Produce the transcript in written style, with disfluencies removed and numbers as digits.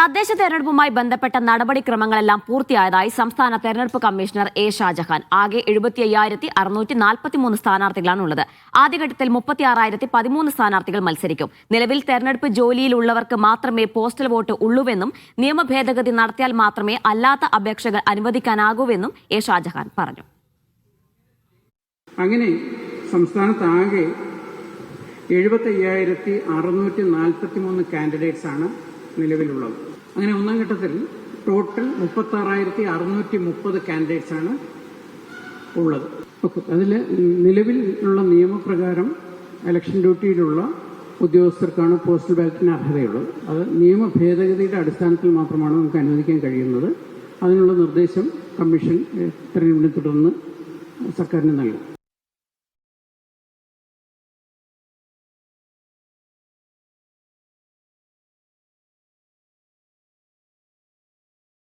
തദ്ദേശ തെരഞ്ഞെടുപ്പുമായി ബന്ധപ്പെട്ട നടപടിക്രമങ്ങളെല്ലാം പൂർത്തിയായതായി സംസ്ഥാന തെരഞ്ഞെടുപ്പ് കമ്മീഷണർ എ ഷാജഹാൻ. ആകെ 75,643 സ്ഥാനാർത്ഥികളാണുള്ളത്. ആദ്യഘട്ടത്തിൽ 36,013 സ്ഥാനാർത്ഥികൾ മത്സരിക്കും. നിലവിൽ തെരഞ്ഞെടുപ്പ് ജോലിയിലുള്ളവർക്ക് മാത്രമേ പോസ്റ്റൽ വോട്ട് ഉള്ളൂവെന്നും നിയമ ഭേദഗതി നടത്തിയാൽ മാത്രമേ അല്ലാത്ത അപേക്ഷകൾ അനുവദിക്കാനാകൂവെന്നും എ ഷാജഹാൻ പറഞ്ഞു. അങ്ങനെ സംസ്ഥാനത്താകെ 75,643 കാൻഡിഡേറ്റ്സ് ആണ് നിലവിലുള്ളത്. അങ്ങനെ ഒന്നാം ഘട്ടത്തിൽ ടോട്ടൽ 36,630 കാൻഡിഡേറ്റ്സ് ആണ് ഉള്ളത്. അതിൽ നിലവിലുള്ള നിയമപ്രകാരം ഇലക്ഷൻ ഡ്യൂട്ടിയിലുള്ള ഉദ്യോഗസ്ഥർക്കാണ് പോസ്റ്റൽ ബാലറ്റിന് അർഹതയുള്ളത്. അത് നിയമ ഭേദഗതിയുടെ അടിസ്ഥാനത്തിൽ മാത്രമാണ് നമുക്ക് അനുവദിക്കാൻ കഴിയുന്നത്. അതിനുള്ള നിർദ്ദേശം കമ്മീഷൻ തെരഞ്ഞെടുപ്പിനെ തുടർന്ന് സർക്കാരിന് നൽകും.